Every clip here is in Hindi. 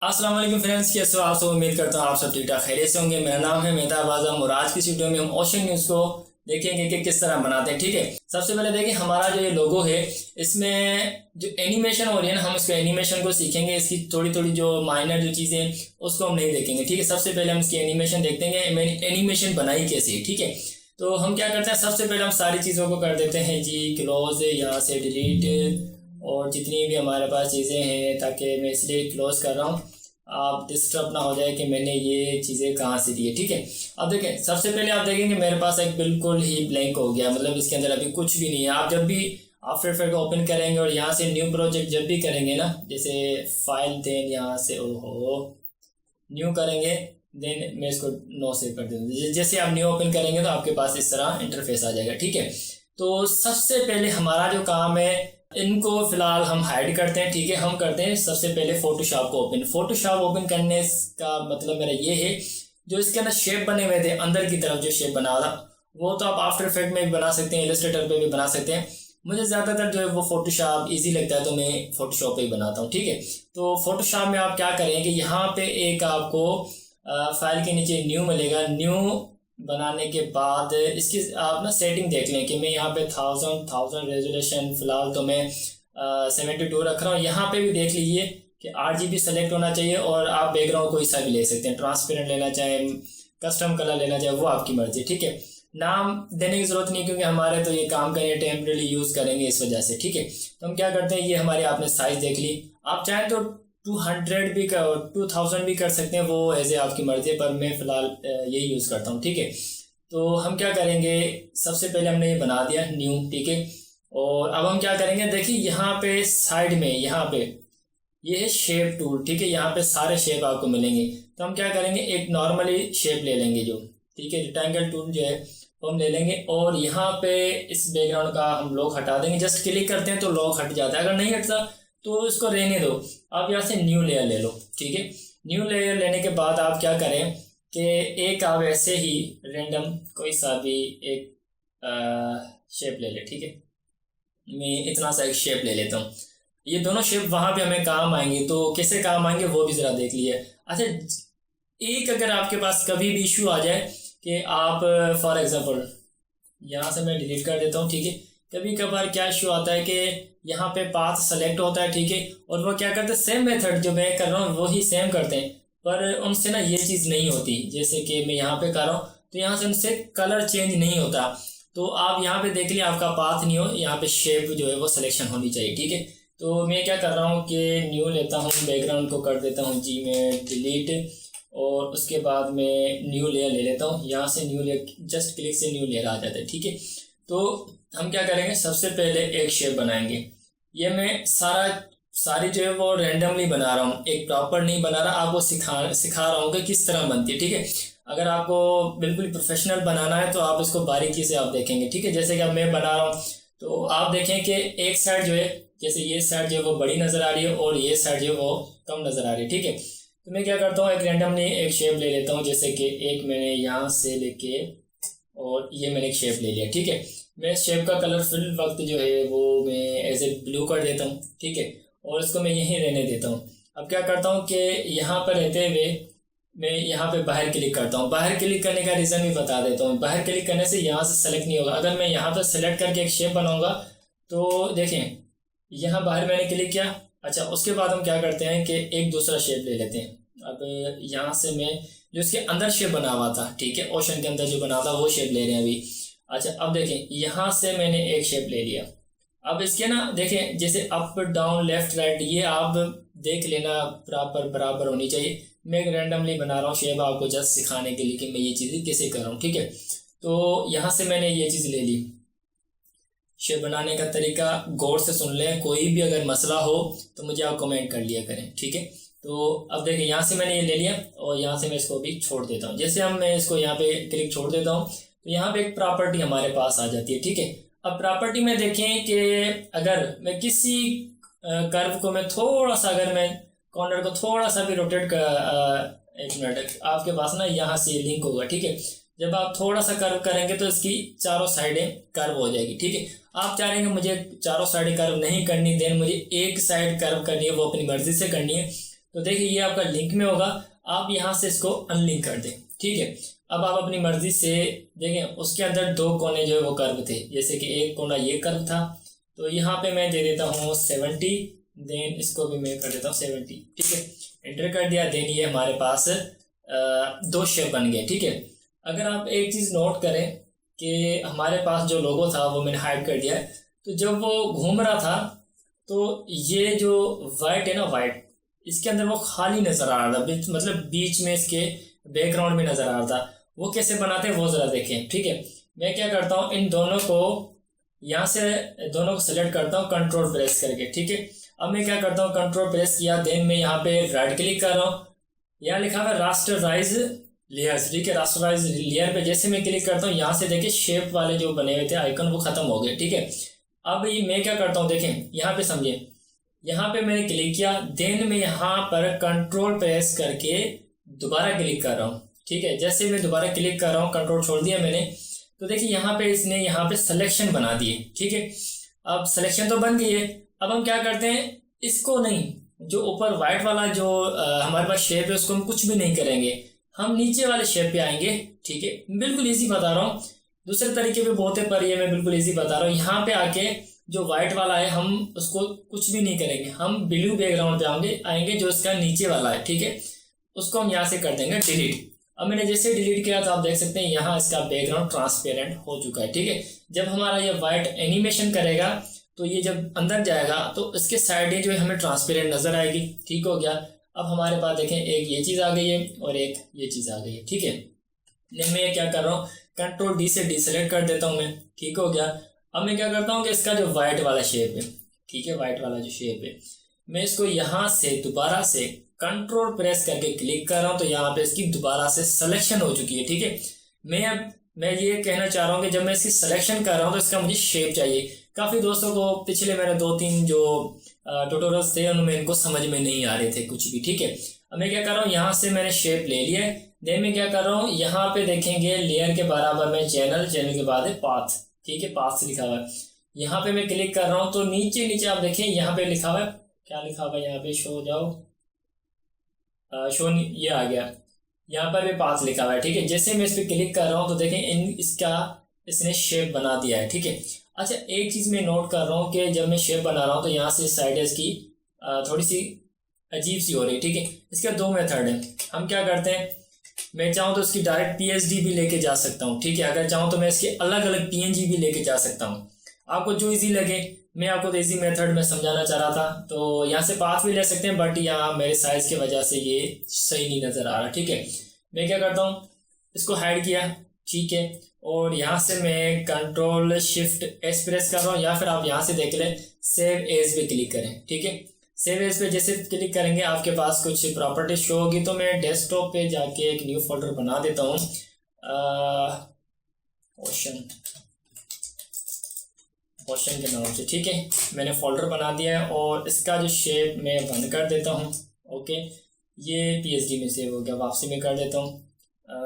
अस्सलाम वालेकुम फ्रेंड्स, कैसे हो आप सब। उम्मीद करता हूँ आप सब ठीक ठाक खैरियत से होंगे। मेरा नाम है मेहताब आजम और आज की इस वीडियो में हम ओशन न्यूज़ को देखेंगे कि किस तरह बनाते हैं। ठीक है, सबसे पहले देखिए हमारा जो ये लोगो है इसमें जो एनिमेशन हो रही है ना, हम इसको एनिमेशन को सीखेंगे। इसकी थोड़ी थोड़ी जो माइनर जो चीज़ें हैं उसको हम नहीं देखेंगे। ठीक है, सबसे पहले हम इसकी एनिमेशन देखते हैं मैंने एनिमेशन बनाई कैसे है। ठीक है, तो हम क्या करते हैं, सबसे पहले हम सारी चीज़ों को कर देते हैं जी क्लोज, यहाँ से डिलीट, और जितनी भी हमारे पास चीज़ें हैं, ताकि मैं इसलिए क्लोज कर रहा हूँ आप डिस्टर्ब ना हो जाए कि मैंने ये चीज़ें कहाँ से दी है। ठीक है, अब देखें सबसे पहले आप देखेंगे मेरे पास एक बिल्कुल ही ब्लैंक हो गया, मतलब इसके अंदर अभी कुछ भी नहीं है। आप जब भी आफ्टर इफेक्ट ओपन करेंगे और यहाँ से न्यू प्रोजेक्ट जब भी करेंगे ना, जैसे फाइल देन यहाँ से ओहो न्यू करेंगे, देन मैं इसको नो सेव कर दूँगा। जैसे आप न्यू ओपन करेंगे तो आपके पास इस तरह इंटरफेस आ जाएगा। ठीक है, तो सबसे पहले हमारा जो काम है, इनको फिलहाल हम हाइड करते हैं। ठीक है, हम करते हैं सबसे पहले फोटोशॉप को ओपन। फोटोशॉप ओपन करने का मतलब मेरा ये है, जो इसके अंदर शेप बने हुए थे अंदर की तरफ जो शेप बना रहा, वो तो आप आफ्टर इफेक्ट में भी बना सकते हैं, इलस्ट्रेटर पे भी बना सकते हैं। मुझे ज़्यादातर जो है वो फोटोशॉप इजी लगता है, तो मैं फोटोशॉप पे ही बनाता हूँ। ठीक है, तो फोटोशॉप में आप क्या करें कि यहाँ पे एक आपको फाइल के नीचे न्यू मिलेगा। न्यू बनाने के बाद इसकी आप ना सेटिंग देख लें कि मैं यहाँ पे 1000 रेजोल्यूशन, फिलहाल तो मैं 72 रख रहा हूँ। यहाँ पे भी देख लीजिए कि RGB सेलेक्ट होना चाहिए, और आप बैकग्राउंड कोई सा भी ले सकते हैं, ट्रांसपेरेंट लेना चाहें, कस्टम कलर लेना चाहे, वो आपकी मर्जी। ठीक है, नाम देने की ज़रूरत नहीं, क्योंकि हमारे तो ये काम करेंगे टेम्परेरी यूज़ करेंगे इस वजह से। ठीक है, तो हम क्या करते हैं, ये हमारी आपने साइज़ देख ली। आप चाहें तो 200 भी कर 2000 भी कर सकते हैं, वो एज ए आपकी मर्जी है, पर मैं फ़िलहाल यही यूज़ करता हूँ। ठीक है, तो हम क्या करेंगे, सबसे पहले हमने ये बना दिया न्यू। ठीक है, और अब हम क्या करेंगे, देखिए यहाँ पे साइड में यहाँ पे ये है शेप टूल। ठीक है, यहाँ पे सारे शेप आपको मिलेंगे। तो हम क्या करेंगे, एक नॉर्मली शेप ले लेंगे जो, ठीक है, रेक्टेंगल टूल जो है वो हम ले लेंगे, और यहाँ पे इस बैकग्राउंड का हम लॉक हटा देंगे। जस्ट क्लिक करते हैं तो लॉक हट जाता है, अगर नहीं हटता तो इसको रहने दो। आप यहाँ से न्यू लेयर ले लो। ठीक है, न्यू लेयर लेने के बाद आप क्या करें कि एक आप ऐसे ही रेंडम कोई सा भी एक शेप ले ले। ठीक है, मैं इतना सा एक शेप ले लेता हूँ। ये दोनों शेप वहाँ पे हमें काम आएंगे, तो कैसे काम आएंगे वो भी ज़रा देख लिए। अच्छा, एक अगर आपके पास कभी भी इशू आ जाए कि आप फॉर एग्जांपल यहाँ से मैं डिलीट कर देता हूँ। ठीक है, कभी कभार क्या इशू आता है कि यहाँ पे पाथ सेलेक्ट होता है। ठीक है, और वो क्या करते हैं, सेम मेथड जो मैं कर रहा हूँ वही सेम करते हैं, पर उनसे ना ये चीज़ नहीं होती। जैसे कि मैं यहाँ पे कर रहा हूँ तो यहाँ से उनसे कलर चेंज नहीं होता। तो आप यहाँ पे देख लिया, आपका पाथ नहीं हो, यहाँ पे शेप जो है वो सिलेक्शन होनी चाहिए। ठीक है, तो मैं क्या कर रहा हूँ कि न्यू लेता हूँ, बैकग्राउंड को कर देता हूँ जी मैं डिलीट, और उसके बाद मैं न्यू लेयर ले लेता हूँ। यहाँ से न्यू लेयर, जस्ट क्लिक से न्यू लेयर आ जाता है। ठीक है, तो हम क्या करेंगे, सबसे पहले एक शेप बनाएंगे। ये मैं सारी जो है वो रैंडमली बना रहा हूँ, एक प्रॉपर नहीं बना रहा, आपको सिखा रहा हूँ कि किस तरह बनती है। ठीक है, अगर आपको बिल्कुल प्रोफेशनल बनाना है तो आप इसको बारीकी से आप देखेंगे। ठीक है, जैसे कि अब मैं बना रहा हूँ तो आप देखें कि एक साइड जो है, जैसे ये साइड जो है वो बड़ी नज़र आ रही है और ये साइड जो है वो कम नज़र आ रही है। ठीक है, तो मैं क्या करता हूँ, एक रैंडमली एक शेप ले लेता हूँ, जैसे कि एक मैंने यहाँ से लेके और ये मैंने एक शेप ले लिया। ठीक है, मैं शेप का कलर फिल वक्त जो है वो मैं एज ए ब्लू कर देता हूँ। ठीक है, और इसको मैं यहीं रहने देता हूँ। अब क्या करता हूँ कि यहाँ पर रहते हुए मैं यहाँ पे बाहर क्लिक करता हूँ। बाहर क्लिक करने का रीज़न भी बता देता हूँ। बाहर क्लिक करने से यहाँ से सेलेक्ट नहीं होगा। अगर मैं यहाँ पर सेलेक्ट करके एक शेप बनाऊँगा तो देखें यहाँ बाहर मैंने क्लिक किया। अच्छा, उसके बाद हम क्या करते हैं कि एक दूसरा शेप ले लेते हैं। अब यहाँ से मैं जो इसके अंदर शेप बना हुआ था, ठीक है, ओशन के अंदर जो बना था वो शेप ले रहे हैं अभी। अच्छा, अब देखें यहाँ से मैंने एक शेप ले लिया। अब इसके ना देखें, जैसे अप डाउन लेफ्ट राइट ये आप देख लेना, बराबर बराबर होनी चाहिए। मैं एक रैंडमली बना रहा हूँ शेप आपको जस्ट सिखाने के लिए कि मैं ये चीज़ें कैसे कर रहा हूँ। ठीक है, तो यहाँ से मैंने ये चीज़ ले ली। शेप बनाने का तरीका गौर से सुन लें, कोई भी अगर मसला हो तो मुझे आप कमेंट कर लिया करें। ठीक है, तो अब देखिए यहाँ से मैंने ये ले लिया और यहाँ से मैं इसको भी छोड़ देता हूँ। जैसे हम मैं इसको यहाँ पे क्लिक छोड़ देता हूँ तो यहाँ पे एक प्रॉपर्टी हमारे पास आ जाती है। ठीक है, अब प्रॉपर्टी में देखें कि अगर मैं किसी कर्व को मैं थोड़ा सा, अगर मैं कॉर्नर को थोड़ा सा भी रोटेट कर, एक मिनट, आपके पास ना यहाँ से लिंक होगा। ठीक है, जब आप थोड़ा सा कर्व करेंगे तो इसकी चारों साइडें कर्व हो जाएगी। ठीक है, आप चाह रहे हैं मुझे चारों साइडें कर्व नहीं करनी, देन मुझे एक साइड कर्व करनी है, वो अपनी मर्जी से करनी है। तो देखिए ये आपका लिंक में होगा, आप यहाँ से इसको अनलिंक कर दें, ठीक है। अब आप अपनी मर्जी से देखें, उसके अंदर 2 कोने जो है वो कर्व थे, जैसे कि एक कोना ये कर्व था, तो यहाँ पे मैं दे देता हूँ 70, देन इसको भी मैं कर देता हूँ 70, ठीक है। एंटर कर दिया, देन ये हमारे पास 2 शेप बन गए, ठीक है। अगर आप एक चीज़ नोट करें कि हमारे पास जो लोगो था वो मैंने हाइड कर दिया है, तो जब वो घूम रहा था तो ये जो वाइट है ना, वाइट, इसके अंदर वो खाली नज़र आ रहा था, मतलब बीच में इसके बैकग्राउंड में नज़र आ रहा था। वो कैसे बनाते हैं वो ज़रा देखें, ठीक है। मैं क्या करता हूँ, इन दोनों को यहाँ से दोनों को सेलेक्ट करता हूँ कंट्रोल प्रेस करके, ठीक है। अब मैं क्या करता हूँ, कंट्रोल प्रेस किया, देन मैं यहाँ पे राइट क्लिक कर रहा हूँ, यहाँ लिखा हुआ है रास्टराइज लेयर्स, ठीक है। रास्टराइज लेयर पे जैसे मैं क्लिक करता हूँ, यहाँ से देखिए शेप वाले जो बने हुए थे आइकन वो खत्म हो गए, ठीक है। अब ये मैं क्या करता हूँ, देखें यहाँ पे समझे, यहाँ पे मैंने क्लिक किया, देन मैं यहाँ पर कंट्रोल प्रेस करके दोबारा क्लिक कर रहा हूँ, ठीक है। जैसे मैं दोबारा क्लिक कर रहा हूँ, कंट्रोल छोड़ दिया मैंने, तो देखिए यहाँ पे इसने यहाँ पे सिलेक्शन बना दिए, ठीक है। अब सिलेक्शन तो बन गई है, अब हम क्या करते हैं, इसको नहीं, जो ऊपर वाइट वाला जो हमारे पास शेप है उसको हम कुछ भी नहीं करेंगे, हम नीचे वाले शेप पे आएंगे, ठीक है। बिल्कुल इजी बता रहा हूँ, दूसरे तरीके पे बहुत है पर ये मैं बिल्कुल इजी बता रहा हूँ। यहाँ पे आके जो वाइट वाला है हम उसको कुछ भी नहीं करेंगे, हम ब्लू बैकग्राउंड पे आएंगे जो इसका नीचे वाला है, ठीक है। उसको हम यहाँ से कर देंगे डिलीट। अब मैंने जैसे डिलीट किया तो आप देख सकते हैं यहाँ इसका बैकग्राउंड ट्रांसपेरेंट हो चुका है, ठीक है। जब हमारा ये वाइट एनिमेशन करेगा तो ये जब अंदर जाएगा तो इसके साइडें जो है हमें ट्रांसपेरेंट नजर आएगी, ठीक हो गया। अब हमारे पास देखें एक ये चीज़ आ गई है और एक ये चीज़ आ गई है, ठीक है। मैं क्या कर रहा हूँ, कंट्रोल डी से डिसेलेक्ट कर देता हूँ मैं, ठीक हो गया। अब मैं क्या करता हूँ कि इसका जो वाइट वाला शेप है, ठीक है, वाइट वाला जो शेप है, मैं इसको यहाँ से दोबारा से कंट्रोल प्रेस करके क्लिक कर रहा हूँ, तो यहाँ पे इसकी दोबारा से सिलेक्शन हो चुकी है, ठीक है। मैं ये कहना चाह रहा हूँ कि जब मैं इसकी सिलेक्शन कर रहा हूँ तो इसका मुझे शेप चाहिए। काफ़ी दोस्तों को पिछले मेरे 2-3 जो ट्यूटोरियल्स थे उनमें इनको समझ में नहीं आ रहे थे कुछ भी, ठीक है। अब मैं क्या कर रहा हूँ, यहाँ से मैंने शेप ले लिया है, देन मैं क्या कर रहा हूँ, यहाँ पे देखेंगे लेयर के बराबर में चैनल के बाद है पाथ, ठीक है, पाथ लिखा हुआ है। यहाँ पे मैं क्लिक कर रहा हूँ तो नीचे नीचे आप देखें यहाँ पे लिखा हुआ है, क्या लिखा हुआ है यहाँ पे, शो जाओ, शो ये आ गया, यहाँ पर भी पाथ लिखा हुआ है, ठीक है। जैसे मैं इस पर क्लिक कर रहा हूँ तो देखें इसने शेप बना दिया है, ठीक है। अच्छा एक चीज़ मैं नोट कर रहा हूँ कि जब मैं शेप बना रहा हूँ तो यहाँ से साइडें की थोड़ी सी अजीब सी हो रही है, ठीक है। इसके 2 मेथड हैं, हम क्या करते हैं, मैं चाहूँ तो इसकी डायरेक्ट PSD भी लेके जा सकता हूँ, ठीक है। अगर चाहूँ तो मैं इसके अलग अलग PNG भी लेके जा सकता हूँ, आपको जो इजी लगे। मैं आपको तो इजी मेथड में समझाना चाह रहा था, तो यहाँ से पाथ भी ले सकते हैं, बट यहाँ मेरे साइज़ की वजह से ये सही नहीं नज़र आ रहा, ठीक है। मैं क्या करता हूँ, इसको हाइड किया, ठीक है, और यहाँ से मैं कंट्रोल शिफ्ट एस प्रेस कर रहा हूँ, या फिर आप यहाँ से देख लें सेव एज पे क्लिक करें, ठीक है। सेव एज पे जैसे क्लिक करेंगे आपके पास कुछ प्रॉपर्टी शो होगी, तो मैं डेस्कटॉप पे जाके एक न्यू फोल्डर बना देता हूँ, ओशन के नाम से, ठीक है। मैंने फोल्डर बना दिया है और इसका जो शेप मैं बंद कर देता हूँ, ओके। ये PSD में सेव हो गया, वापसी में कर देता हूँ,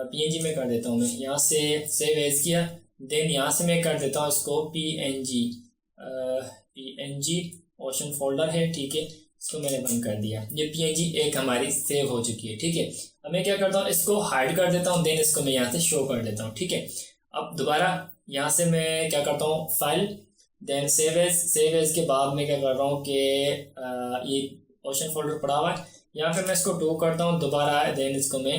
PNG में कर देता हूँ मैं, यहाँ से सेव एज किया, देन यहाँ से मैं कर देता हूँ इसको PNG ओशन फोल्डर है, ठीक है, इसको मैंने बंद कर दिया। ये PNG एक हमारी सेव हो चुकी है, ठीक है। अब मैं क्या करता हूँ, इसको हाइड कर देता हूँ, देन इसको मैं यहाँ से शो कर देता हूँ, ठीक है। अब दोबारा यहाँ से मैं क्या करता हूँ, फाइल, देन सेव एज के बाद मैं क्या कर रहा हूँ कि ये ओशन फोल्डर पड़ा हुआ है, यहाँ पे मैं इसको टू करता हूँ दोबारा, देन इसको मैं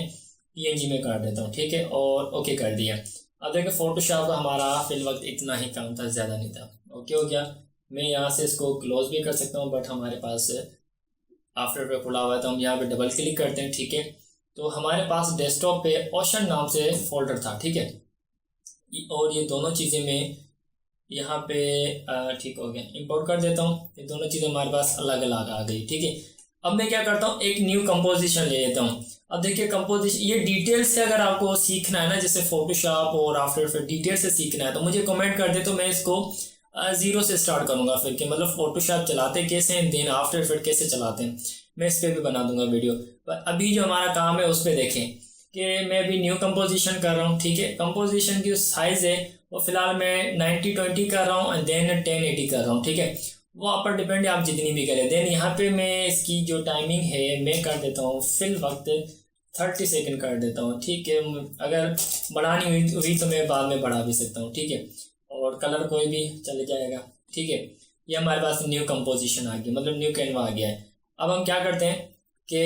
PNG में कर देता हूँ, ठीक है, और ओके कर दिया। अब देखिए फोटोशॉप का हमारा फिल वक्त इतना ही काम था, ज़्यादा नहीं था, ओके हो गया। मैं यहाँ से इसको क्लोज भी कर सकता हूँ, बट हमारे पास आफ्टर पे खुला हुआ है तो हम यहाँ पे डबल क्लिक करते हैं, ठीक है। तो हमारे पास डेस्कटॉप पे ओशन नाम से फोल्डर था, ठीक है, और ये दोनों चीज़ें मैं यहाँ पे ठीक हो गया, इंपोर्ट कर देता हूँ। ये दोनों चीज़ें हमारे पास अलग अलग आ गई, ठीक है। अब मैं क्या करता हूँ, एक न्यू कंपोजिशन ले लेता हूँ। अब देखिए कंपोजिशन, ये डिटेल से अगर आपको सीखना है ना, जैसे फोटोशॉप और आफ्टर इफेक्ट डिटेल से सीखना है तो मुझे कमेंट कर दे, तो मैं इसको 0 से स्टार्ट करूँगा फिर कि मतलब फोटोशॉप चलाते कैसे हैं, देन आफ्टर इफेक्ट कैसे चलाते हैं, मैं इस पर भी बना दूंगा वीडियो। पर अभी जो हमारा काम है उस पर देखें कि मैं अभी न्यू कंपोजिशन कर रहा हूँ, ठीक है। कंपोजिशन की जो साइज़ है वो फिलहाल मैं 90-20 कर रहा हूँ एंड देन 1080 कर रहा हूँ, ठीक है। वो आप पर डिपेंड है, आप जितनी भी करें। देन यहाँ पे मैं इसकी जो टाइमिंग है मैं कर देता हूँ फिल वक्त 30 सेकंड कर देता हूँ, ठीक है। अगर बढ़ानी हुई तो मैं बाद में बढ़ा भी सकता हूँ, ठीक है। और कलर कोई भी चल जाएगा, ठीक है। ये हमारे पास न्यू कंपोजिशन आ गई, मतलब न्यू कैनवा आ गया है। अब हम क्या करते हैं कि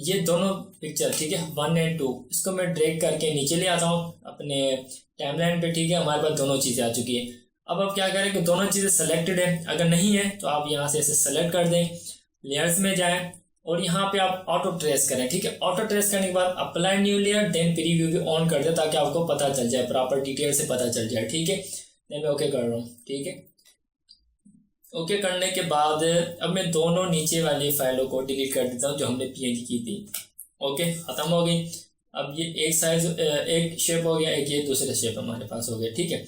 ये दोनों पिक्चर, ठीक है, 1 और 2, इसको मैं ड्रैग करके नीचे ले आता हूँ अपने टाइमलाइन पे, ठीक है। हमारे पास दोनों चीज़ें आ चुकी है। अब आप क्या करें कि दोनों चीज़ें सेलेक्टेड है, अगर नहीं है तो आप यहाँ से ऐसे सेलेक्ट कर दें, लेयर्स में जाएं और यहाँ पे आप ऑटो ट्रेस करें, ठीक है। ऑटो ट्रेस करने के बाद apply new layer, then preview भी ऑन कर दे ताकि आपको पता चल जाए, प्रॉपर डिटेल से पता चल जाए, ठीक है। देन मैं ओके कर रहा हूँ, ठीक है। ओके करने के बाद अब मैं दोनों नीचे वाली फाइलों को डिलीट कर देता हूँ जो हमने पीएनजी की थी। ओके, खत्म हो गई। अब ये एक साइज एक शेप हो गया, एक ये दूसरे शेप हमारे पास हो गया, ठीक है।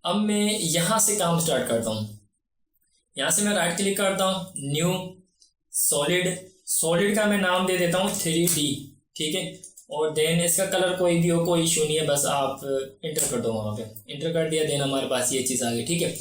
अब मैं यहाँ से काम स्टार्ट करता हूँ। यहाँ से मैं राइट क्लिक करता हूँ, न्यू सॉलिड, सॉलिड का मैं नाम दे देता हूँ 3D, ठीक है। और देन इसका कलर कोई भी हो, कोई इशू नहीं है, बस आप इंटर कर दो, वहाँ पे इंटर कर दिया। देन हमारे पास ये चीज़ आ गई, ठीक है।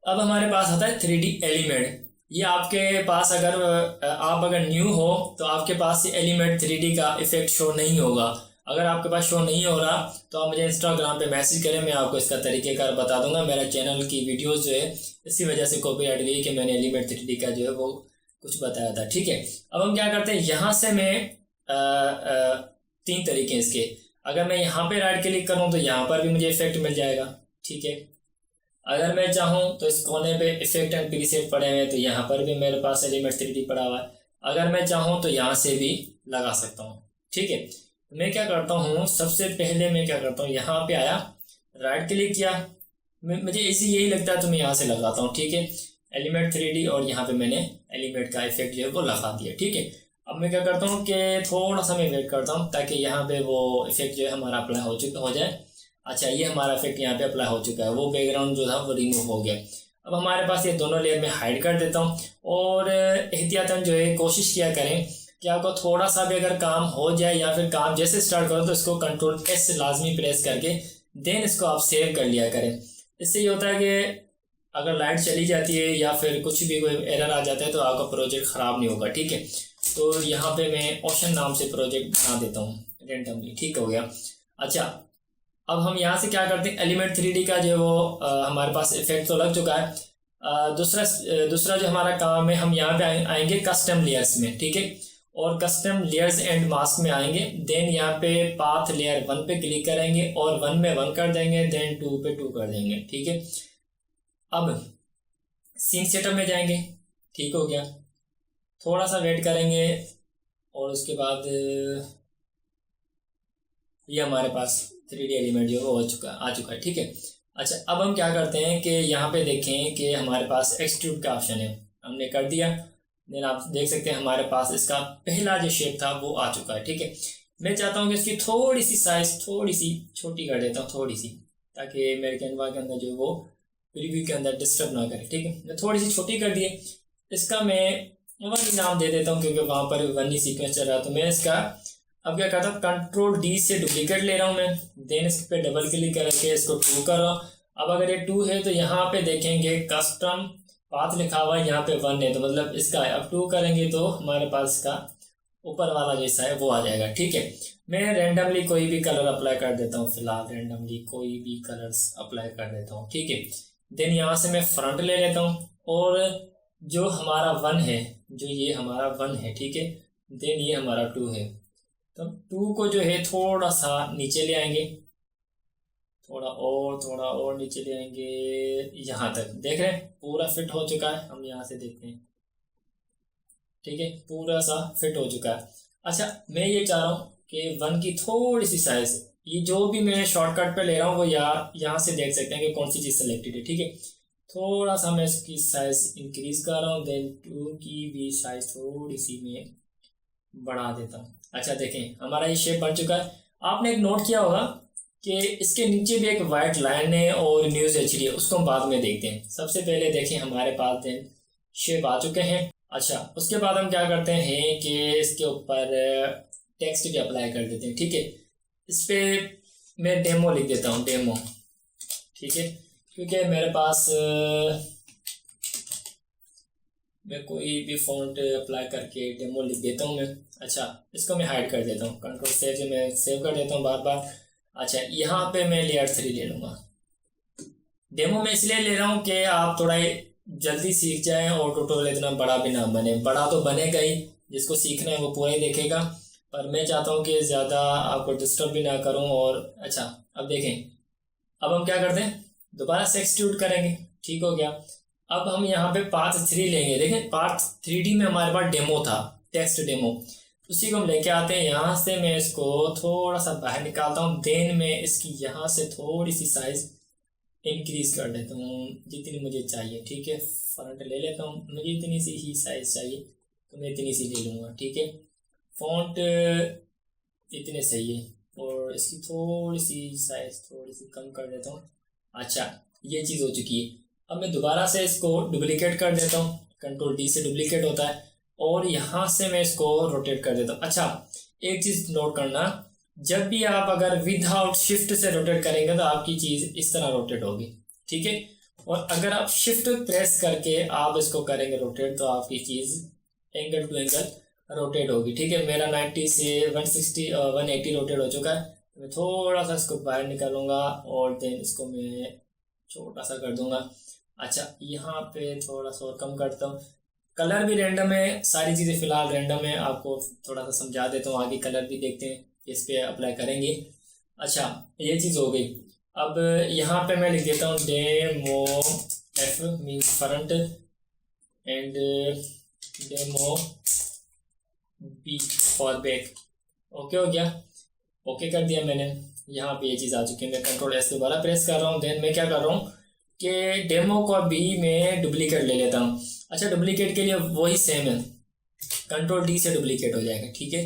अब हमारे पास आता है 3D एलिमेंट। ये आपके पास अगर आप अगर न्यू हो तो आपके पास ये एलिमेंट 3D का इफेक्ट शो नहीं होगा। अगर आपके पास शो नहीं हो रहा तो आप मुझे इंस्टाग्राम पे मैसेज करें, मैं आपको इसका तरीक़ेकार बता दूंगा। मेरा चैनल की वीडियोस जो है इसी वजह से कॉपीराइट गई कि मैंने एलिमेंट 3D का जो है वो कुछ बताया था, ठीक है। अब हम क्या करते हैं, यहाँ से मैं 3 तरीके इसके। अगर मैं यहाँ पे राइट क्लिक करूँ तो यहाँ पर भी मुझे इफेक्ट मिल जाएगा, ठीक है। अगर मैं चाहूँ तो इस कोने पे इफेक्ट एंड प्रीसेट पड़े हुए हैं तो यहाँ पर भी मेरे पास एलिमेंट 3D पड़ा हुआ है। अगर मैं चाहूँ तो यहाँ से भी लगा सकता हूँ, ठीक है। मैं क्या करता हूँ, सबसे पहले मैं क्या करता हूँ, यहाँ पे आया, राइट क्लिक किया, मुझे इसी यही लगता है तो मैं यहाँ से लगाता हूँ, ठीक है। एलिमेंट 3D और यहाँ पे मैंने एलिमेंट का इफेक्ट जो है वो लगा दिया, ठीक है। अब मैं क्या करता हूँ कि थोड़ा सा मैं वेट करता हूँ ताकि यहाँ पे वो इफेक्ट जो है हमारा अप्लाई हो जाए। अच्छा, ये हमारा इफेक्ट यहाँ पे अप्लाई हो चुका है, वो बैकग्राउंड जो था वो रिमूव हो गया। अब हमारे पास ये दोनों लेयर में हाइड कर देता हूँ और एहतियातन जो है कोशिश किया करें कि आपको थोड़ा सा भी अगर काम हो जाए या फिर काम जैसे स्टार्ट करो तो इसको Ctrl+S लाजमी प्रेस करके देन इसको आप सेव कर लिया करें। इससे ये होता है कि अगर लाइट चली जाती है या फिर कुछ भी कोई एरर आ जाता है तो आपका प्रोजेक्ट ख़राब नहीं होगा, ठीक है। तो यहाँ पे मैं ओशन नाम से प्रोजेक्ट बना देता हूँ रेंडमली, ठीक हो गया। अच्छा, अब हम यहाँ से क्या करते हैं, एलिमेंट 3D का जो वो हमारे पास इफेक्ट तो लग चुका है। दूसरा जो हमारा काम है, हम यहाँ पे आएंगे कस्टम लेयर्स में, ठीक है। और कस्टम लेयर्स एंड मास्क में आएंगे। देन यहाँ पे पाथ लेयर 1 पे क्लिक करेंगे और 1 में 1 कर देंगे, देन 2 पे 2 कर देंगे, ठीक है। अब सीन सेटअप में जाएंगे, ठीक हो गया। थोड़ा सा वेट करेंगे और उसके बाद ये हमारे पास 3D एलिमेंट जो हो आ चुका है, ठीक है। अच्छा, अब हम क्या करते हैं कि यहाँ पे देखें कि हमारे पास एक्सट्रूड का ऑप्शन है, हमने कर दिया। देन आप देख सकते हैं हमारे पास इसका पहला जो शेप था वो आ चुका है, ठीक है। मैं चाहता हूँ कि इसकी थोड़ी सी साइज थोड़ी सी छोटी कर देता हूँ, थोड़ी सी, ताकि मेरे कैनवा के अंदर जो वो प्रीव्यू के अंदर डिस्टर्ब ना करे, ठीक है। मैं थोड़ी सी छोटी कर दिए। इसका मैं 1 नाम दे देता हूँ क्योंकि वहाँ पर 1 सीक्वेंस चल रहा है। तो मैं इसका अब क्या करता हूँ, Ctrl+D से डुप्लीकेट ले रहा हूँ मैं, देन इस पर डबल क्लिक करके इसको 2 कर रहा हूँ। अब अगर ये 2 है तो यहाँ पे देखेंगे कस्टम पाथ लिखा हुआ है, यहाँ पे 1 है तो मतलब इसका है। अब 2 करेंगे तो हमारे पास इसका ऊपर वाला जो हिस्सा है वो आ जाएगा, ठीक है। मैं रेंडमली कोई भी कलर अप्लाई कर देता हूँ, फिलहाल रेंडमली कोई भी कलर्स अप्लाई कर देता हूँ, ठीक है। देन यहाँ से मैं फ्रंट ले लेता हूँ और जो हमारा 1 है, जो ये हमारा 1 है, ठीक है। देन ये हमारा 2 है, तो 2 को जो है थोड़ा सा नीचे ले आएंगे, थोड़ा और नीचे ले आएंगे, यहाँ तक देख रहे हैं पूरा फिट हो चुका है। हम यहाँ से देखते हैं, ठीक है, पूरा सा फिट हो चुका है। अच्छा, मैं ये चाह रहा हूँ कि 1 की थोड़ी सी साइज, ये जो भी मैं शॉर्टकट पे ले रहा हूँ वो यहाँ से देख सकते हैं कि कौन सी चीज़ सेलेक्टेड है, ठीक है। थोड़ा सा मैं इसकी साइज इंक्रीज कर रहा हूँ, देन 2 की भी साइज थोड़ी सी मैं बढ़ा देता हूँ। अच्छा, देखें हमारा ये शेप बन चुका है। आपने एक नोट किया होगा कि इसके नीचे भी एक वाइट लाइन है और न्यूज़ HD है, उसको हम बाद में देखते हैं। सबसे पहले देखें हमारे पास देन शेप आ चुके हैं। अच्छा, उसके बाद हम क्या करते हैं कि इसके ऊपर टेक्स्ट भी अप्लाई कर देते हैं, ठीक है। इस पर मैं डेमो लिख देता हूँ, डेमो, ठीक है, क्योंकि मेरे पास मैं कोई भी फ़ॉन्ट अप्लाई करके डेमो लिख देता हूँ मैं। अच्छा, इसको मैं हाइड कर देता हूँ, कंट्रोल सेव से मैं सेव कर देता हूँ बार बार। अच्छा, यहाँ पे मैं लेयर 3 ले लूँगा। डेमो में इसलिए ले रहा हूँ कि आप थोड़ा जल्दी सीख जाएं और ट्यूटोरियल इतना बड़ा भी ना बने। बड़ा तो बनेगा ही, जिसको सीखना है वो पूरा ही देखेगा, पर मैं चाहता हूँ कि ज़्यादा आपको डिस्टर्ब भी ना करूँ। और अच्छा, अब देखें, अब हम क्या करते हैं, दोबारा से एक्सट्रूड करेंगे। ठीक हो गया। अब हम यहाँ पे पार्ट 3 लेंगे। देखें, पार्ट 3D में हमारे पास डेमो था, टेक्स्ट डेमो, उसी को हम लेके आते हैं। यहाँ से मैं इसको थोड़ा सा बाहर निकालता हूँ, देन मैं इसकी यहाँ से थोड़ी सी साइज़ इंक्रीज कर देता हूँ जितनी मुझे चाहिए। ठीक है, फ्रंट ले लेता हूँ, मुझे इतनी सी ही साइज़ चाहिए तो मैं इतनी सी ले लूँगा। ठीक है, फॉन्ट इतने सही है, और इसकी थोड़ी सी साइज़ थोड़ी सी कम कर देता हूँ। अच्छा, ये चीज़ हो चुकी है। अब मैं दोबारा से इसको डुप्लीकेट कर देता हूँ, कंट्रोल डी से डुप्लीकेट होता है, और यहाँ से मैं इसको रोटेट कर देता हूँ। अच्छा, एक चीज़ नोट करना, जब भी आप अगर विदाउट शिफ्ट से रोटेट करेंगे तो आपकी चीज़ इस तरह रोटेट होगी। ठीक है, और अगर आप शिफ्ट प्रेस करके आप इसको करेंगे रोटेट तो आपकी चीज़ एंगल टू एंगल रोटेट होगी। ठीक है, मेरा 90 से 160 180 रोटेट हो चुका है। तो मैं थोड़ा सा इसको बाहर निकालूंगा और देन इसको मैं छोटा सा कर दूंगा। अच्छा, यहाँ पे थोड़ा सा और कम करता हूँ। कलर भी रैंडम है, सारी चीज़ें फिलहाल रैंडम है, आपको थोड़ा सा समझा देता हूँ, आगे कलर भी देखते हैं, इस पे अप्लाई करेंगे। अच्छा, ये चीज़ हो गई। अब यहाँ पे मैं लिख देता हूँ demo, F means front, and demo B for back. Okay हो गया, ओके कर दिया मैंने। यहाँ पे ये चीज़ आ चुकी है। मैं कंट्रोल एस दोबारा प्रेस कर रहा हूँ, देन मैं क्या कर रहा हूँ कि डेमो को भी मैं डुप्लीकेट ले लेता हूँ। अच्छा, डुप्लीकेट के लिए वही सेम है, कंट्रोल डी से डुप्लीकेट हो जाएगा। ठीक है,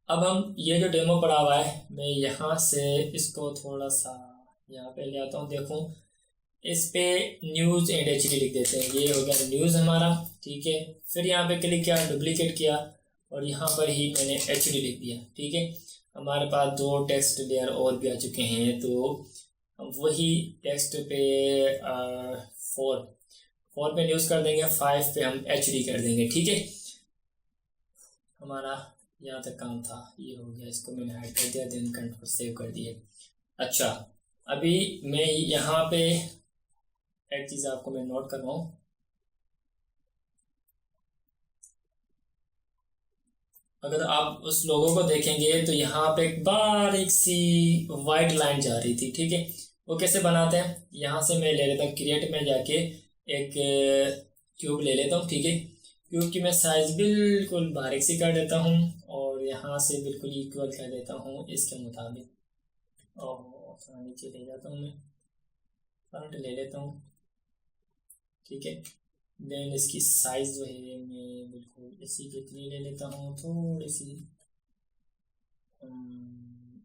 अब हम ये जो डेमो पड़ा हुआ है, मैं यहाँ से इसको थोड़ा सा यहाँ पे ले आता हूँ। देखो, इस पे न्यूज़ एंड एचडी लिख देते हैं। ये हो गया न्यूज़ हमारा। ठीक है, फिर यहाँ पे क्लिक किया, डुप्लीकेट किया, और यहाँ पर ही मैंने एचडी लिख दिया। ठीक है, हमारे पास 2 टेक्स्ट लेयर और भी आ चुके हैं, तो हम वही टेक्स्ट पे 4 पे न्यूज़ कर देंगे, 5 पे हम एचडी कर देंगे। ठीक है, हमारा यहाँ तक काम था, ये हो गया। इसको मैंने हाइड कर दिया, देन कंट्रोल सेव कर दिए। अच्छा, अभी मैं यहाँ पे एक चीज़ आपको मैं नोट करवाऊँ। अगर आप उस लोगों को देखेंगे तो यहाँ पे एक बारीक सी वाइट लाइन जा रही थी। ठीक है, वो कैसे बनाते हैं, यहाँ से मैं ले लेता हूँ क्रिएट में जाके एक क्यूब ले लेता हूँ। ठीक है, क्यूब की मैं साइज बिल्कुल बारीक सी कर देता हूँ, और यहाँ से बिल्कुल इक्वल कर देता हूँ इसके मुताबिक, और नीचे ले जाता हूँ, मैं फ्रंट ले लेता हूँ। ठीक है, देन इसकी साइज जो है मैं बिल्कुल इसी जितनी ले लेता हूँ, थोड़ी सी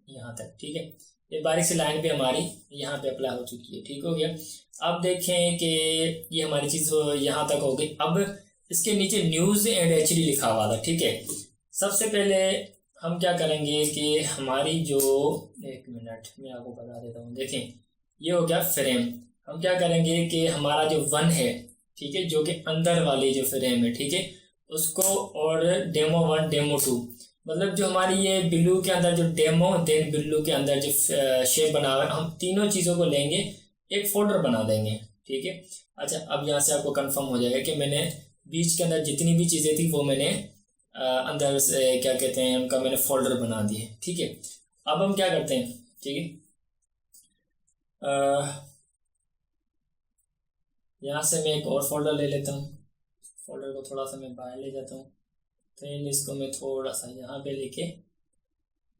यहाँ तक। ठीक है, ये बारीक सी लाइन भी हमारी यहाँ पे अप्लाई हो चुकी है। ठीक हो गया। अब देखें कि ये हमारी चीज़ यहाँ तक हो गई। अब इसके नीचे न्यूज़ एंड एचडी लिखा हुआ था। ठीक है, सबसे पहले हम क्या करेंगे कि हमारी जो, एक मिनट मैं आपको बता देता हूँ। देखें, ये हो गया फ्रेम। हम क्या करेंगे कि हमारा जो 1 है, ठीक है, जो कि अंदर वाली जो फ्रेम है, ठीक है, उसको, और डेमो 1 डेमो 2, मतलब जो हमारी ये बिल्लू के अंदर जो डेमो, देन बिल्लू के अंदर जो शेप बना हुआ है, हम तीनों चीज़ों को लेंगे, एक फोल्डर बना देंगे। ठीक है, अच्छा, अब यहाँ से आपको कंफर्म हो जाएगा कि मैंने बीच के अंदर जितनी भी चीज़ें थी वो मैंने अंदर से क्या कहते हैं उनका मैंने फोल्डर बना दिए। ठीक है, अब हम क्या करते हैं, ठीक है, यहाँ से मैं एक और फोल्डर ले लेता हूँ। फोल्डर को थोड़ा सा मैं बाहर ले जाता हूँ, फिर इसको मैं थोड़ा सा यहाँ पे लेके,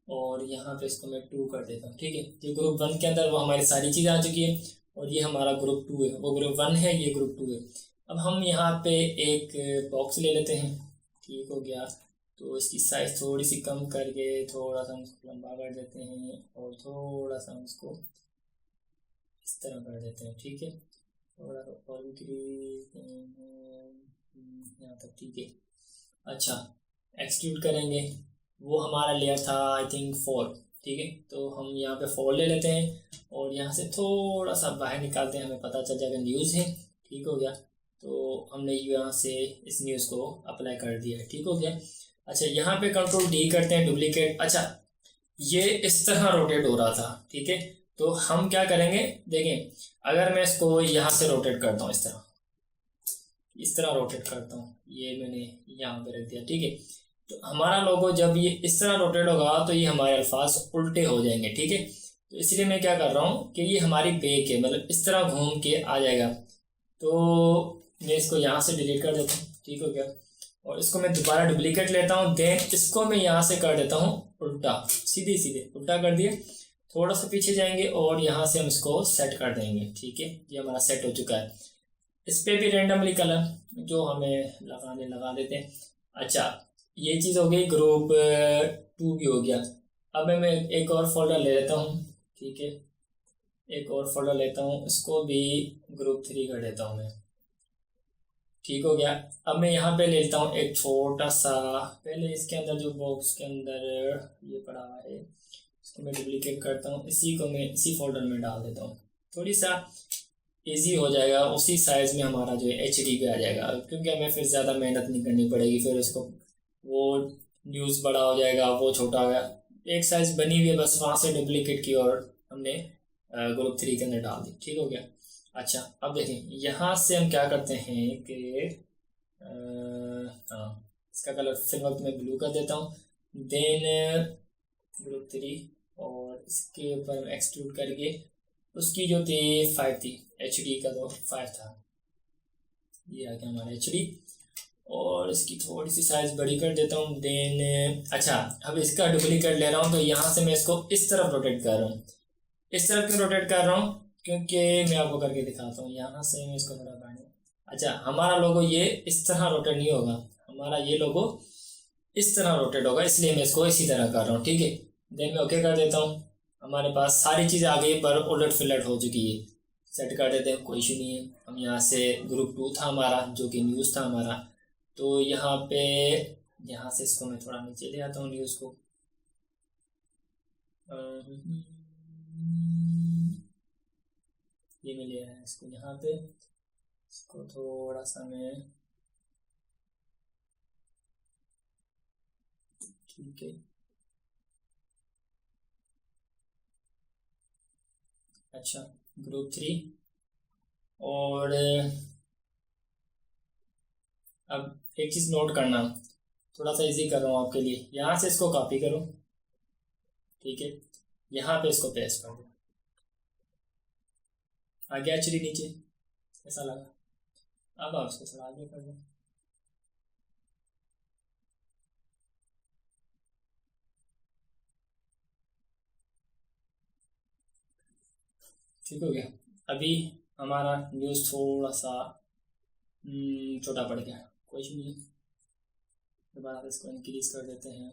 और यहाँ पे इसको मैं 2 कर देता हूँ। ठीक है, जो ग्रुप 1 के अंदर वो हमारी सारी चीज़ें आ चुकी है, और ये हमारा ग्रुप 2 है, वो ग्रुप 1 है, ये ग्रुप 2 है। अब हम यहाँ पे एक बॉक्स ले लेते हैं। ठीक हो गया, तो इसकी साइज थोड़ी सी कम करके थोड़ा सा उसको लंबा कर देते हैं, और थोड़ा सा उसको इस तरह कर देते हैं। ठीक है, थोड़ा और यहाँ तक। ठीक है, अच्छा, एक्सट्रूड करेंगे। वो हमारा लेयर था आई थिंक 4। ठीक है, तो हम यहाँ पे 4 ले लेते हैं, और यहाँ से थोड़ा सा बाहर निकालते हैं, हमें पता चल जाएगा न्यूज़ है। ठीक हो गया, तो हमने यहाँ से इस न्यूज़ को अप्लाई कर दिया है, ठीक हो गया। अच्छा, यहाँ पे कंट्रोल डी करते हैं, डुप्लीकेट। अच्छा, ये इस तरह रोटेट हो रहा था, ठीक है, तो हम क्या करेंगे, देखें, अगर मैं इसको यहाँ से रोटेट करता हूँ, इस तरह रोटेट करता हूँ, ये मैंने यहाँ पे रख दिया, ठीक है, तो हमारा लोगो जब ये इस तरह रोटेट होगा तो ये हमारे अल्फाज उल्टे हो जाएंगे, ठीक है। तो इसलिए मैं क्या कर रहा हूँ कि ये हमारी बैक है, मतलब इस तरह घूम के आ जाएगा। तो मैं इसको यहाँ से डिलीट कर देता हूँ, ठीक हो गया, और इसको मैं दोबारा डुप्लीकेट लेता हूँ, देन इसको मैं यहाँ से कर देता हूँ उल्टा, सीधे सीधे उल्टा कर दिए। थोड़ा सा पीछे जाएंगे और यहाँ से हम इसको सेट कर देंगे, ठीक है, ये हमारा सेट हो चुका है। इस पर भी रेंडमली कलर जो हमें लगा देते हैं। अच्छा, ये चीज़ हो गई, ग्रुप 2 भी हो गया। अब मैं एक और फोल्डर ले लेता हूँ, ठीक है, एक और फोल्डर लेता हूँ, इसको भी ग्रुप 3 कर देता हूँ मैं, ठीक हो गया। अब मैं यहाँ पे लेता हूँ एक छोटा सा, पहले इसके अंदर जो बॉक्स के अंदर ये पड़ा हुआ है इसको मैं डुप्लीकेट करता हूँ, इसी को मैं इसी फोल्डर में डाल देता हूँ, थोड़ी सा इजी हो जाएगा, उसी साइज़ में हमारा जो है HD पे आ जाएगा, क्योंकि हमें फिर ज़्यादा मेहनत नहीं करनी पड़ेगी, फिर उसको वो न्यूज़ बड़ा हो जाएगा, वो छोटा हो गया, एक साइज़ बनी हुई है, बस वहाँ से डुप्लीकेट की और हमने ग्रुप 3 के अंदर डाल दी, ठीक हो गया। अच्छा, अब देखें, यहाँ से हम क्या करते हैं कि हाँ, इसका कलर फिर वक्त मैं ब्लू कर देता हूँ, देन ग्रुप 3 और इसके ऊपर एक्सट्रूड करके उसकी जो थी 5 थी, HD का तो 5 था, ये आ गया हमारा HD, और इसकी थोड़ी सी साइज़ बड़ी कर देता हूँ, देन अच्छा, अब इसका डुप्लीकेट ले रहा हूँ, तो यहाँ से मैं इसको इस तरफ रोटेट कर रहा हूँ। इस तरफ क्यों रोटेट कर रहा हूँ, क्योंकि मैं आपको करके दिखाता हूँ, यहाँ से मैं इसको थोड़ा बढ़ाऊँ। अच्छा, हमारा लोगो ये इस तरह रोटेट नहीं होगा, हमारा ये लोगो इस तरह रोटेट होगा, इसलिए मैं इसको इसी तरह कर रहा हूँ, ठीक है। देन मैं ओके कर देता हूँ, हमारे पास सारी चीज़ें आ गई, पर उलट फिलट हो चुकी है, सेट कर देते हैं, कोई इशू नहीं है। हम यहाँ से ग्रुप 2 था हमारा, जो कि न्यूज़ था हमारा, तो यहाँ पे यहाँ से इसको मैं थोड़ा नीचे ले आता हूँ न्यूज़ को, ये मैं ले आया इसको यहाँ पे, इसको थोड़ा सा मैं, ठीक है। अच्छा, ग्रुप 3 और अब एक चीज़ नोट करना, थोड़ा सा इजी कर रहा हूँ आपके लिए, यहाँ से इसको कॉपी करो, ठीक है, यहाँ पे इसको पेस्ट कर दो, आगे एक्चुअली नीचे ऐसा लगा, अब आप इसको थोड़ा आगे कर दो, ठीक हो गया। अभी हमारा न्यूज़ थोड़ा सा छोटा पड़ गया, कुछ नहीं, दोबारा से इसको इंक्रीज कर देते हैं,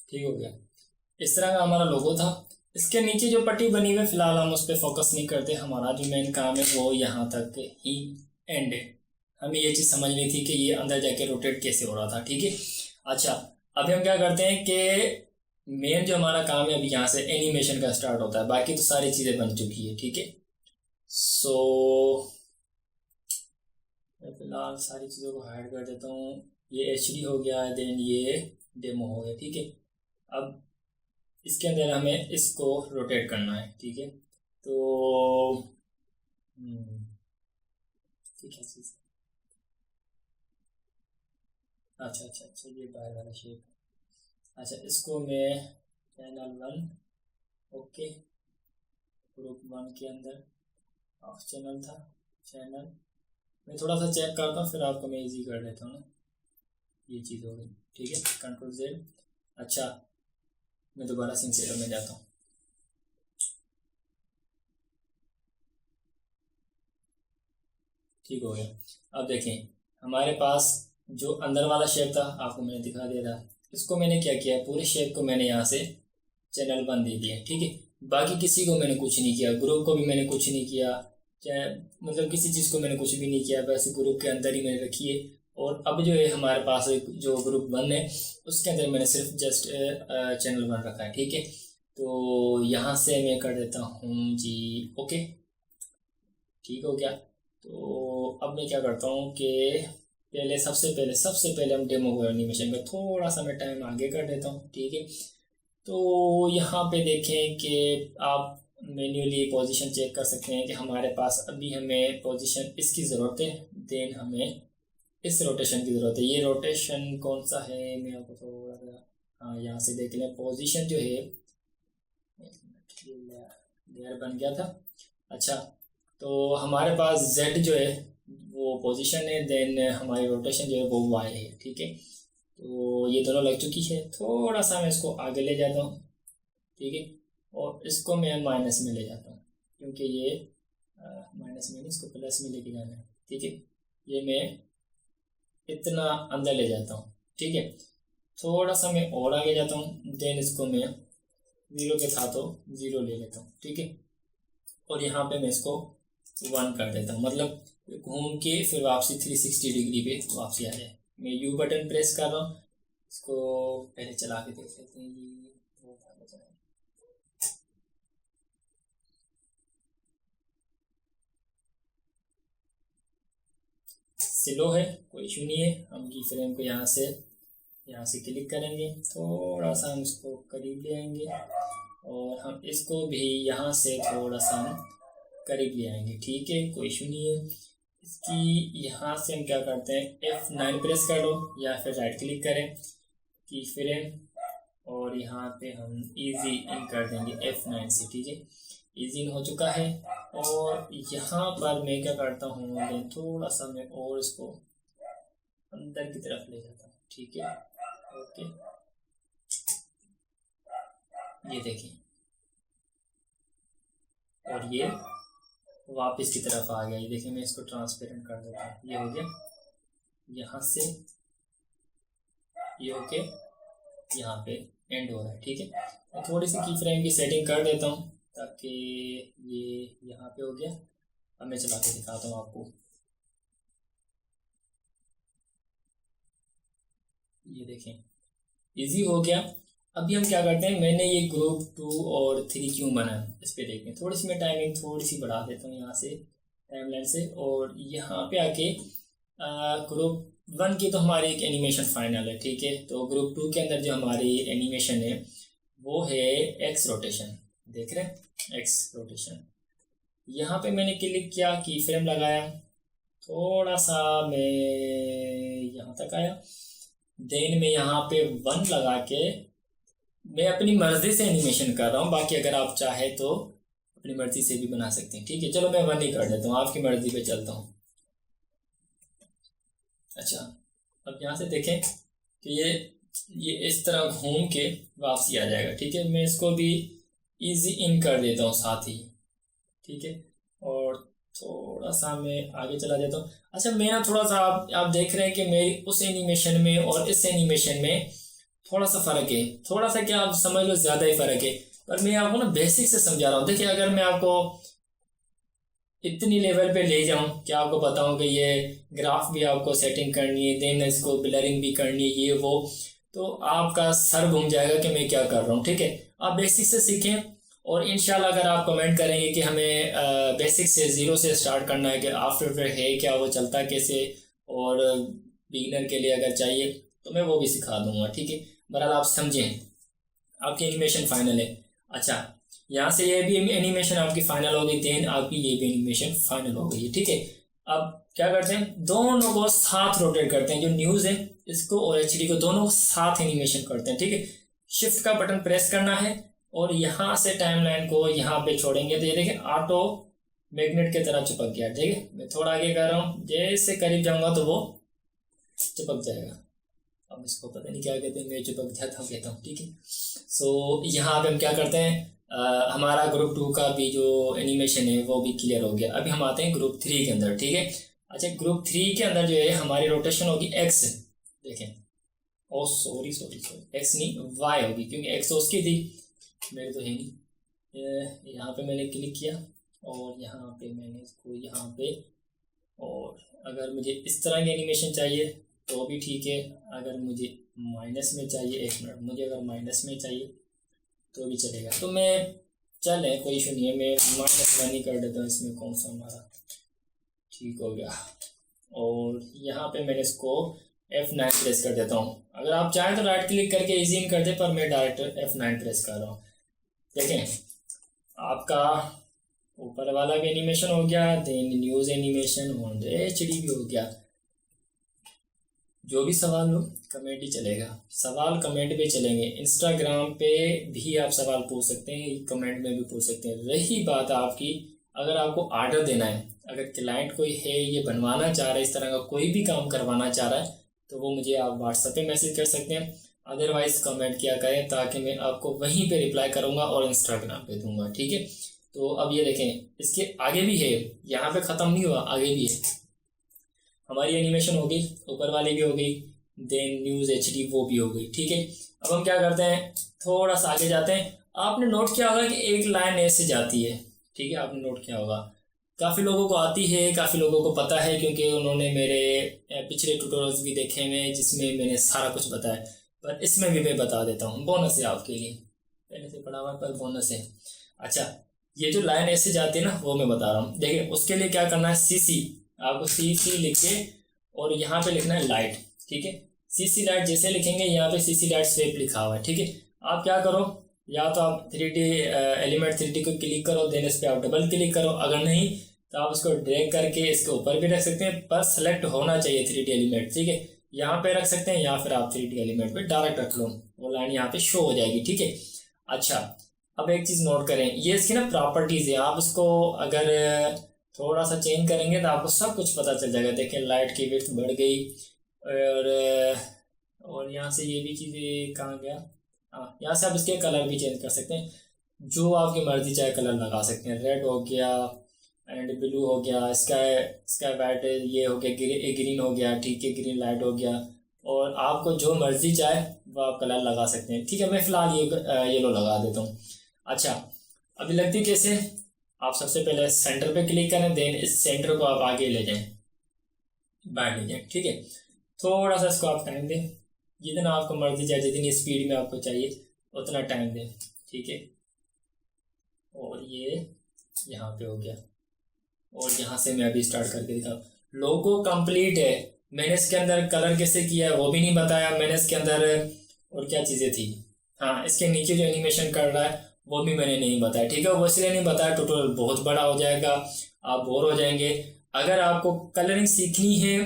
ठीक हो गया। इस तरह का हमारा लोगो था। इसके नीचे जो पट्टी बनी हुई है, फिलहाल हम उस पर फोकस नहीं करते, हमारा जो मेन काम है वो यहाँ तक ही एंड है। हमें ये चीज़ समझनी थी कि ये अंदर जाके रोटेट कैसे हो रहा था, ठीक है। अच्छा, अभी हम क्या करते हैं कि मेन जो हमारा काम है अभी यहाँ से एनिमेशन का स्टार्ट होता है, बाकी तो सारी चीज़ें बन चुकी है, ठीक है। सो मैं फिलहाल सारी चीज़ों को हाइड कर देता हूँ, ये HD हो गया है, देन ये डेमो हो गया, ठीक है। अब इसके अंदर हमें इसको रोटेट करना है, ठीक है, तो ठीक है चीज़, अच्छा अच्छा अच्छा, ये बाहर वाला शेप, अच्छा, इसको मैं चैनल 1, ओके, ग्रुप 1 के अंदर ऑफ चैनल था, चैनल मैं थोड़ा सा चेक करता हूँ, फिर आपको मैं इजी कर देता हूँ ना, ये चीज़ हो गई, ठीक है, कंट्रोल Z। अच्छा, मैं दोबारा सिंसेरो में जाता हूँ, ठीक हो गया। अब देखें, हमारे पास जो अंदर वाला शेप था आपको मैंने दिखा दिया था, इसको मैंने क्या किया, पूरे शेप को मैंने यहाँ से चैनल 1 दे दिया, ठीक है। बाकी किसी को मैंने कुछ नहीं किया, ग्रुप को भी मैंने कुछ नहीं किया, चाहे मतलब किसी चीज़ को मैंने कुछ भी नहीं किया, बस ग्रुप के अंदर ही मैंने रखी है। और अब जो है हमारे पास जो ग्रुप 1 है उसके अंदर मैंने सिर्फ जस्ट चैनल 1 रखा है, ठीक है। तो यहाँ से मैं कर देता हूँ जी ओके, ठीक हो गया। तो अब मैं क्या करता हूँ कि सबसे पहले हम डेमो को एनिमेशन का थोड़ा सा मैं टाइम आगे कर देता हूँ, ठीक है। तो यहाँ पे देखें कि आप मैन्युअली पोजीशन चेक कर सकते हैं कि हमारे पास अभी हमें पोजीशन इसकी ज़रूरत है, देन हमें इस रोटेशन की ज़रूरत है। ये रोटेशन कौन सा है मैं आपको थोड़ा सा, हाँ यहाँ से देख लें पोजीशन जो है, लेयर बन गया था। अच्छा, तो हमारे पास Z जो है वो पोजीशन है, देन हमारी रोटेशन जो है वो Y है, ठीक है। तो ये दोनों लग चुकी है, थोड़ा सा मैं इसको आगे ले जाता हूँ, ठीक है, और इसको मैं माइनस में ले जाता हूँ क्योंकि ये माइनस में नहीं, इसको प्लस में लेके जाना है, ठीक है। ये मैं इतना अंदर ले जाता हूँ, ठीक है। थोड़ा सा मैं और आगे जाता हूँ, देन इसको मैं 0 के साथ 0 ले लेता हूँ, ठीक है। और यहाँ पे मैं इसको 1 कर देता हूँ, मतलब घूम के फिर वापसी 360 डिग्री पे वापसी आ जाए। मैं यू बटन प्रेस कर रहा हूँ, इसको पहले चला के देख लेते हैं। स्लो है, कोई इशू नहीं है। हम की फ्रेम को यहाँ से क्लिक करेंगे, थोड़ा सा हम इसको करीब ले आएंगे और हम इसको भी यहाँ से थोड़ा सा हम करीब ले आएंगे, ठीक है, कोई इशू नहीं है। इसकी यहाँ से हम क्या करते हैं, F9 प्रेस कर लो या फिर राइट क्लिक करें की फ्रेम, और यहाँ पे हम इजी इन कर देंगे F9 से, ठीक है। इजी इन हो चुका है। और यहाँ पर मैं क्या करता हूँ, थोड़ा सा मैं और इसको अंदर की तरफ ले जाता हूँ, ठीक है, ओके। ये देखिए, और ये वापस की तरफ आ गया। ये देखिए, मैं इसको ट्रांसपेरेंट कर देता हूँ, ये हो गया। यहाँ से ये ओके, यहाँ पे एंड हो रहा है, ठीक है। मैं थोड़ी सी की फ्रेम की सेटिंग कर देता हूँ ताकि ये यहाँ पे हो गया। अब मैं चला के दिखाता हूँ आपको। ये देखें, इजी हो गया। अभी हम क्या करते हैं, मैंने ये ग्रुप 2 और 3 क्यों बनाया इस पे देखें। थोड़ी सी मैं टाइमिंग थोड़ी सी बढ़ा देता हूँ यहाँ से टाइमलाइन से, और यहाँ पे आके ग्रुप 1 की तो हमारी एक एनिमेशन फाइनल है, ठीक है। तो ग्रुप 2 के अंदर जो हमारी एनिमेशन है वो है एक्स रोटेशन, देख रहे हैं, एक्स रोटेशन। यहाँ पे मैंने क्लिक किया, की फ्रेम लगाया, थोड़ा सा मैं यहाँ तक आया, देन मैं यहाँ पे 1 लगा के मैं अपनी मर्जी से एनिमेशन कर रहा हूँ। बाकी अगर आप चाहे तो अपनी मर्जी से भी बना सकते हैं, ठीक है। चलो मैं 1 ही कर देता हूँ, आपकी मर्जी पे चलता हूँ। अच्छा, अब यहाँ से देखें कि ये इस तरह घूम के वापसी आ जाएगा, ठीक है। मैं इसको भी इजी इन कर देता हूँ साथ ही, ठीक है, और थोड़ा सा मैं आगे चला देता हूँ। अच्छा, मैं ना थोड़ा सा आप देख रहे हैं कि मेरी उस एनिमेशन में और इस एनिमेशन में थोड़ा सा फ़र्क है, थोड़ा सा क्या आप समझ लो ज़्यादा ही फ़र्क है, पर मैं आपको ना बेसिक से समझा रहा हूँ। देखिए, अगर मैं आपको इतनी लेवल पे ले जाऊं कि आपको बताऊं कि ये ग्राफ भी आपको सेटिंग करनी है, देन इसको ब्लरिंग भी करनी है, ये वो, तो आपका सर घूम जाएगा कि मैं क्या कर रहा हूँ, ठीक है। आप बेसिक से सीखें, और इंशाल्लाह अगर आप कमेंट करेंगे कि हमें बेसिक से 0 से स्टार्ट करना है कि आफ्टर इफेक्ट है क्या, वो चलता कैसे, और बिगिनर के लिए अगर चाहिए तो मैं वो भी सिखा दूंगा, ठीक है। बहरहाल आप समझें, आपकी एनिमेशन फाइनल है। अच्छा, यहाँ से ये भी एनिमेशन आपकी फाइनल हो गई, देन आपकी ये भी एनिमेशन फाइनल हो गई है, ठीक है। अब क्या करते हैं, दोनों को साथ रोटेट करते हैं, जो न्यूज़ है इसको और एचडी को, दोनों को साथ एनिमेशन करते हैं, ठीक है। शिफ्ट का बटन प्रेस करना है और यहाँ से टाइमलाइन को यहाँ पे छोड़ेंगे तो ये देखिए ऑटो मैग्नेट की तरह चिपक गया, ठीक है। मैं थोड़ा आगे कर रहा हूँ, जैसे करीब जाऊँगा तो वो चिपक जाएगा। अब इसको पता नहीं क्या कहते हैं, मैं चिपक जाता हूँ कहता हूँ, ठीक है। सो यहाँ पे हम क्या करते हैं, हमारा ग्रुप 2 का भी जो एनिमेशन है वो भी क्लियर हो गया। अभी हम आते हैं ग्रुप 3 के अंदर, ठीक है। अच्छा, ग्रुप 3 के अंदर जो है हमारी रोटेशन होगी एक्स, देखें, ओ सॉरी एक्स नहीं वाई होगी, क्योंकि एक्स उसकी थी, मेरी तो है नहीं, यहाँ पे मैंने क्लिक किया और यहाँ पे मैंने इसको यहाँ पे, और अगर मुझे इस तरह की एनिमेशन चाहिए तो भी ठीक है, अगर मुझे माइनस में चाहिए, एक मिनट, मुझे अगर माइनस में चाहिए तो भी चलेगा। तो मैं चले, कोई इशू नहीं है, मैं -1 ही कर देता हूँ, इसमें कौन सा हमारा ठीक हो गया। और यहाँ पे मैंने इसको F9 प्रेस कर देता हूँ। अगर आप चाहें तो राइट क्लिक करके इजी इन कर दे, पर मैं डायरेक्ट F9 प्रेस कर रहा हूँ। देखें, आपका ऊपर वाला भी एनिमेशन हो गया, देन न्यूज़ एनिमेशन और HD भी हो गया। जो भी सवाल हो कमेंट ही चलेगा, सवाल कमेंट पे चलेंगे। इंस्टाग्राम पे भी आप सवाल पूछ सकते हैं, कमेंट में भी पूछ सकते हैं। रही बात आपकी, अगर आपको ऑर्डर देना है, अगर क्लाइंट कोई है ये बनवाना चाह रहा है, इस तरह का कोई भी काम करवाना चाह रहा है, तो वो मुझे आप व्हाट्सएप पे मैसेज कर सकते हैं। अदरवाइज़ कमेंट किया करें, ताकि मैं आपको वहीं पे रिप्लाई करूँगा और इंस्टाग्राम पे दूँगा, ठीक है। तो अब ये देखें, इसके आगे भी है, यहाँ पे ख़त्म नहीं हुआ, आगे भी है। हमारी एनिमेशन हो गई, ऊपर वाली भी हो गई, देन न्यूज़ HD वो भी हो गई, ठीक है। अब हम क्या करते हैं, थोड़ा सा आगे जाते हैं। आपने नोट किया होगा कि एक लाइन ऐसे जाती है, ठीक है, आपने नोट किया होगा। काफ़ी लोगों को आती है, काफ़ी लोगों को पता है, क्योंकि उन्होंने मेरे पिछले ट्यूटोरियल्स भी देखे हैं जिसमें मैंने सारा कुछ बताया। पर इसमें भी मैं बता देता हूँ, बोनस है आपके लिए, पहले से पढ़ा हुआ पर बोनस है। अच्छा, ये जो लाइन ऐसे जाती है ना, वो मैं बता रहा हूँ। देखिए, उसके लिए क्या करना है, CC, आपको CC लिख के और यहाँ पे लिखना है लाइट, ठीक है। CC लाइट जैसे लिखेंगे, यहाँ पे CC लाइट स्वेप लिखा हुआ है, ठीक है। आप क्या करो, या तो आप 3D एलिमेंट 3D को क्लिक करो, देन इस पर आप डबल क्लिक करो। अगर नहीं तो आप उसको ड्रैग करके इसके ऊपर भी रख सकते हैं, पर सेलेक्ट होना चाहिए 3D एलिमेंट, ठीक है। यहाँ पे रख सकते हैं, या फिर आप 3D एलिमेंट पे डायरेक्ट रख लो, वो लाइन यहाँ पे शो हो जाएगी, ठीक है। अच्छा, अब एक चीज़ नोट करें, ये इसकी ना प्रॉपर्टीज़ है, आप इसको अगर थोड़ा सा चेंज करेंगे तो आपको सब कुछ पता चल जाएगा। देखें, लाइट की विड्थ बढ़ गई, और यहाँ से ये भी चीज़ें कहाँ गया, हाँ, यहाँ से आप इसके कलर भी चेंज कर सकते हैं, जो आपकी मर्जी चाहे कलर लगा सकते हैं। रेड हो गया एंड ब्लू हो गया, स्काई वाइट ये हो गया, ग्रीन हो गया, ठीक है, ग्रीन लाइट हो गया, और आपको जो मर्जी चाहे वो आप कलर लगा सकते हैं, ठीक है। मैं फ़िलहाल ये येलो लगा देता हूँ। अच्छा, अभी लगती कैसे, आप सबसे पहले सेंटर पे क्लिक करें, देन इस सेंटर को आप आगे ले जाएं, बाहर ले जाएं, ठीक है। थोड़ा सा इसको आप टाइम दें, जितना आपको मर्जी चाहे, जितनी स्पीड में आपको चाहिए उतना टाइम दें, ठीक है। और ये यहाँ पे हो गया, और यहाँ से मैं अभी स्टार्ट करके दिखाऊँ। लोगो कंप्लीट है, मैंने इसके अंदर कलर कैसे किया है वो भी नहीं बताया मैंने इसके अंदर, और क्या चीज़ें थी, हाँ, इसके नीचे जो एनिमेशन कर रहा है वो भी मैंने नहीं बताया, ठीक है। वो इसलिए नहीं बताया, ट्यूटोरियल बहुत बड़ा हो जाएगा, आप बोर हो जाएंगे। अगर आपको कलरिंग सीखनी है,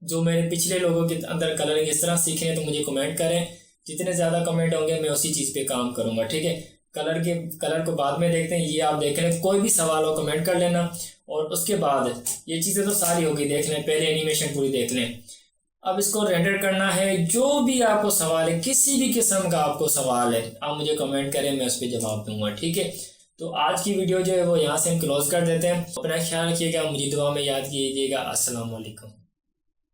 जो मेरे पिछले लोगों के अंदर कलरिंग इस तरह सीखनी है, तो मुझे कमेंट करें, जितने ज़्यादा कमेंट होंगे मैं उसी चीज़ पे काम करूँगा, ठीक है। कलर को बाद में देखते हैं, ये आप देख लें, कोई भी सवाल हो कमेंट कर लेना। और उसके बाद ये चीज़ें तो सारी होगी, देख लें, पहले एनिमेशन पूरी देख लें। अब इसको रेंडर करना है, जो भी आपको सवाल है, किसी भी किस्म का आपको सवाल है, आप मुझे कमेंट करें, मैं उस पर जवाब दूंगा, ठीक है। तो आज की वीडियो जो है वो यहाँ से हम क्लोज कर देते हैं। अपना ख्याल रखिएगा, मुझे दुआ में याद कीजिएगा। अस्सलाम वालेकुम।